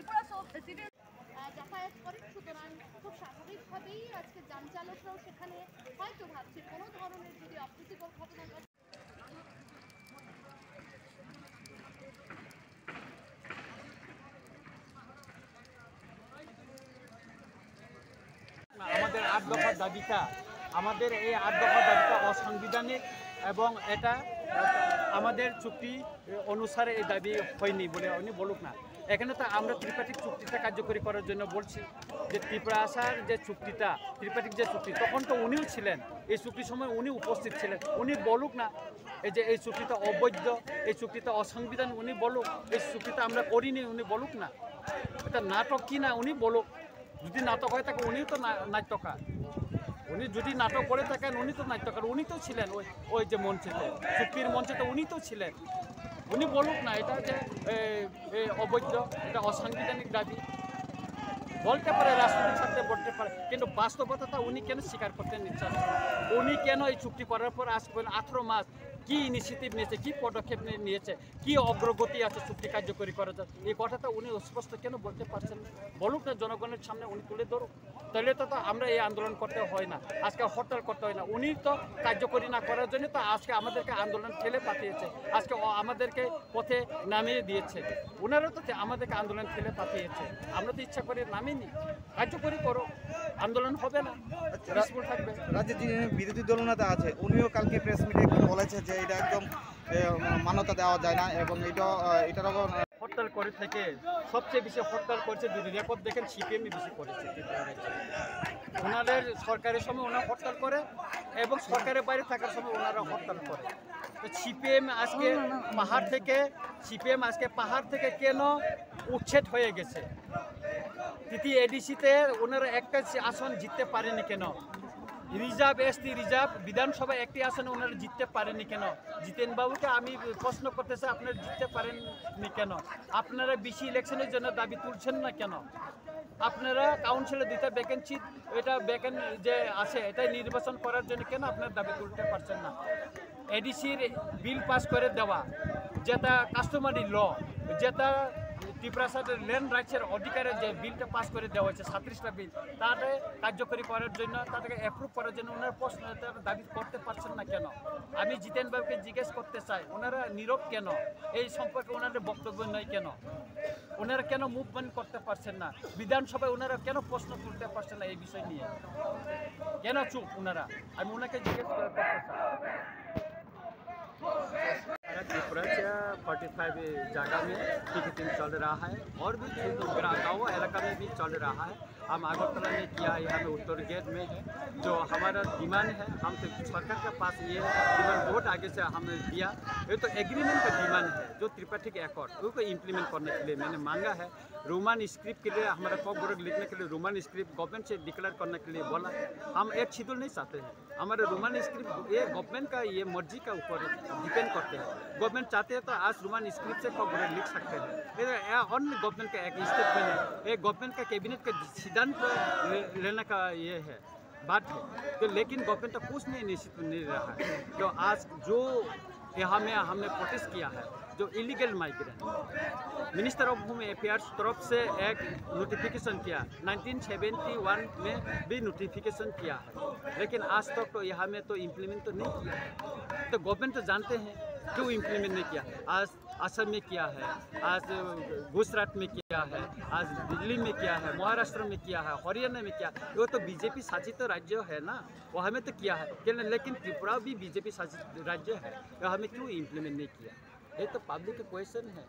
Tripura civil যাতায়াত করেন, সুতরাং খুব স্বাভাবিকভাবেই আজকে যান চালকরাও সেখানে হয়তো ভাবছে কোনো ধরনের যদি অপ্রীতিকর ঘটনা ঘটে। আমাদের ৮ দফার দাবিটা, আমাদের এই ৮ দফার দাবিটা অসাংবিধানিক এবং এটা আমাদের চুক্তি অনুসারে এই দাবি হয়নি বলে উনি বলুক না। এখানে তো আমরা ত্রিপাঠিক চুক্তিটা কার্যকরী করার জন্য বলছি যে ত্রিপুরা আসার যে চুক্তিটা, ত্রিপাঠিক যে চুক্তি, তখন তো উনিও ছিলেন, এই চুক্তির সময় উনি উপস্থিত ছিলেন, উনি বলুক না এই যে এই চুক্তিটা অবৈধ, এই চুক্তিটা অসাংবিধানিক, উনি বলুক। এই চুক্তিটা আমরা করিনি, উনি বলুক না। এটা নাটক কি না উনি বলুক। যদি নাটক হয়ে থাকে উনিও তো নাট্যকার, উনি যদি নাটক করে থাকেন উনি তো নাট্যকার, উনি তো ছিলেন ওই যে মঞ্চেতে, চুক্তির মঞ্চেতে উনি তো ছিলেন। উনি বলুক না এটা যে অবৈধ, এটা অসাংবিধানিক দাবি। বলতে পারে, রাষ্ট্রপতির সাথে বলতে পারে, কিন্তু বাস্তবতাটা উনি কেন স্বীকার করতে নিচ্ছেন? উনি কেন এই চুক্তি করার পর আজ পর্যন্ত 18 মাস কি ইনিশিয়েটিভ নিয়েছে, কি পদক্ষেপ নিয়েছে, কি অগ্রগতি আছে চুক্তি কার্যকরী করার জন্য, এই কথাটা উনি স্পষ্ট কেন বলতে পারছেন না? বলুক না, জনগণের সামনে উনি তুলে ধরুক। তাহলে তো আমরা এই আন্দোলন করতে হয় না, আজকে হরতাল করতে হয় না। উনি তো কার্যকরী না করার জন্য তো আজকে আমাদেরকে আন্দোলন ঠেলে পাঠিয়েছে, আজকে আমাদেরকে পথে নামিয়ে দিয়েছে। ওনারা তো আমাদেরকে আন্দোলন ঠেলে পাঠিয়েছে, আমরা তো ইচ্ছা করে নামিনি। কার্যকরী করো, আন্দোলন হবে না, পিসফুল থাকবে। রাজ্যের যিনি বিরোধী দলনেতা আছে উনিও কালকে প্রেস মিটে বলেছে যে এটা একদম মান্যতা দেওয়া যায় না এবং এটার হরতাল করে থেকে সবচেয়ে বেশি হরতাল করেছে, যদি রেকর্ড দেখেন সিপিএমই বেশি করেছে। ওনাদের সরকারের সময় ওনারা হরতাল করে এবং সরকারের বাইরে থাকার সময় ওনারা হরতাল করে। তো সিপিএম আজকে পাহাড় থেকে কেন উচ্ছেদ হয়ে গেছে? তৃতীয় এডিসিতে ওনারা একটা আসন জিততে পারেনি কেন? রিজার্ভ এসটি রিজার্ভ বিধানসভায় একটি আসনে ওনারা জিততে পারেনি কেন? জিতেন বাবুকে আমি প্রশ্ন করতে চাই, আপনারা জিততে পারেননি কেন? আপনারা বেশি ইলেকশনের জন্য দাবি তুলছেন না কেন? আপনারা কাউন্সিলে 2টা ভ্যাকেন্সি, এটা যে আছে এটাই নির্বাচন করার জন্য কেন আপনারা দাবি তুলতে পারছেন না? এডিসির বিল পাস করে দেওয়া, যেটা কাস্টমারি ল, যেটা ত্রিপুরা ল্যান্ড রাইটসের অধিকারের যে বিলটা পাস করে দেওয়া হয়েছে, 37টা বিল, তাতে কার্যকরী করার জন্য, তাদেরকে অ্যাপ্রুভ করার জন্য ওনারা প্রশ্ন দাবি করতে পারছেন না কেন? আমি জিতেন বাবুকে জিজ্ঞেস করতে চাই, ওনারা নীরব কেন? এই সম্পর্কে ওনাদের বক্তব্য নয় কেন? ওনারা কেন মুভমেন্ট করতে পারছেন না? বিধানসভায় ওনারা কেন প্রশ্ন তুলতে পারছেন না এই বিষয় নিয়ে? কেন চুপ ওনারা? আমি ওনাকে জিজ্ঞেস করতে চাই। त्रिपुरा से 45 जगह में टिकटिंग चल रहा है और भी गाँव इलाका में भी चल रहा है। हम अगरतला में किया, यहाँ में उत्तर गेट में है। जो हमारा डिमांड है, हम तो सरकार के पास ये डिमांड बहुत आगे से हमने दिया। ये तो एग्रीमेंट का डिमांड है, जो त्रिपाठिक एकॉर्ड उसको इम्प्लीमेंट करने के लिए मैंने मांगा है। रोमन स्क्रिप्ट के लिए हमारा कॉपवर्क लिखने के लिए रोमन स्क्रिप्ट गवर्नमेंट से डिक्लेयर करने के लिए बोला। हम एक शेड्यूल नहीं चाहते हैं, हमारे रोमन स्क्रिप्ट ये गवर्नमेंट का ये मर्जी का ऊपर डिपेंड करते हैं। गवर्नमेंट चाहते हैं तो आज रोमन स्क्रिप्ट से कॉपवर्क लिख सकते हैं। अन्य गवर्नमेंट का एक स्टेटमेंट है, ये गवर्नमेंट का कैबिनेट का सिद्धांत लेने का ये है बात है। तो लेकिन गवर्नमेंट का कुछ नहीं निश्चित नहीं रहा है। तो आज जो यहाँ में हमने प्रोटेस्ट किया है, जो illegal migrant, minister of home affairs तरफ से एक नोटिफिकेशन किया, 1971 में भी नोटिफिकेशन किया है, लेकिन आज तक तो यहाँ में तो इम्प्लीमेंट तो नहीं किया। तो गवर्नमेंट तो जानते हैं क्यों इम्प्लीमेंट नहीं किया। आज असम में किया है, आज गुजरात में किया है, आज दिल्ली में किया है, महाराष्ट्र में किया है, हरियाणा में किया। वो तो बीजेपी शासित राज्य है ना, वो हमें तो किया है, लेकिन त्रिपुरा भी बीजेपी शासित राज्य है, तो हमें क्यों इम्प्लीमेंट नहीं किया? ये तो पब्लिक का क्वेश्चन है।